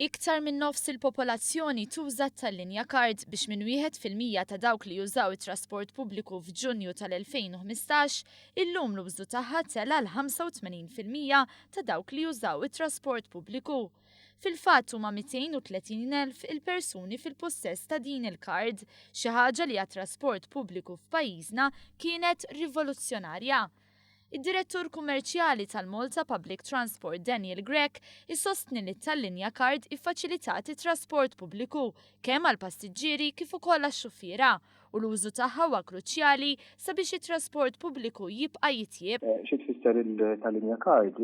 Iktar minn nofs il-popolazzjoni tuża tal-linja card biex minn 1% ta' dawk li jużaw it-trasport pubbliku f'Ġunju tal-2015 illum l-użu tagħha tela l-85% ta' dawk li jużaw it-trasport pubbliku. Fil-fatt huma 230,000 il-persuni fil-possess ta' din il-kard, xi ħaġa li għat-trasport pubbliku f'pajjiżna kienet rivoluzzjonarja. Id-direttur kummerċjali tal-Malta Public Transport Daniel Grech issostni li tal-linja card iffaċilitat it-trasport pubbliku kemm għal passiġġieri kif ukoll għax-xuffiera u l-użu tagħha huwa kruċjali sabiex it-trasport pubbliku jibqa' jitjieb. Xi tfisser tal-linja card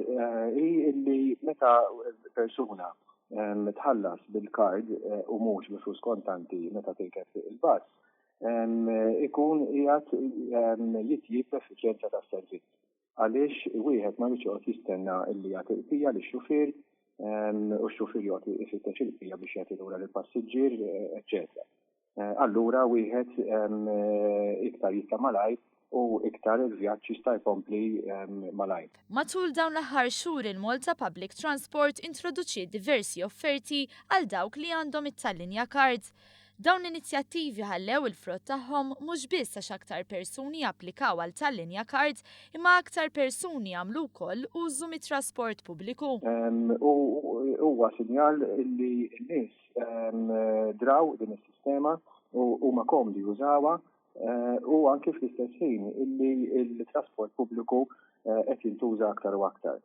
hi li meta persuna tħallas bil-card u mhux biflus kontanti meta tirkeb il-bass ikun qiegħed jitjieb l-effiċjenza tas-servizz. Għaliex wieħed ma jqgħod jistenna li jagħti l-qija lix-xufier u x-xufier jagħti ifittex il-qija biex jagħti lura lill-passiġġier, eċċetera. Allura wieħed iktar jista' malajr u iktar il-vjaġġ jista' jkompli malajr. Matul dawn l-aħħar xhur il-Malta Public Transport introduċiet diversi offerti għal dawk li għandhom it-tal-linja card. Dawn l-inizjattivi ħallew il-frott tagħhom mhux biss għax aktar persuni applikaw għal tal-linja card imma aktar persuni għamlu wkoll użu mit-trasport pubbliku. Huwa sinjal li n-nies draw din is-sistema u huma komdi jużawha u anke fl-istess ħin illi l-trasport pubbliku qed jintuża aktar u aktar.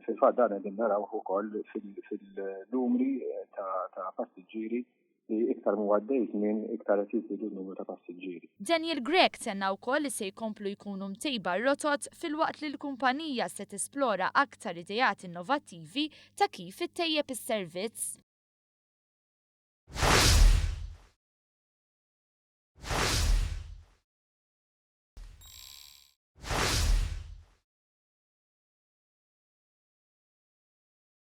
Fil-fatt dan qegħdin narawh ukoll fil-numri ta' passiġġieri li iktar muwaddej żmien iktar qed jiżdiedu n-numru ta' passiġġieri. Daniel Grech tenna wkoll li se jkomplu jkunu mtejba r-rotot filwaqt li l-kumpanija se tisplora aktar idejat innovattivi ta' kif ittejjeb is-servizz.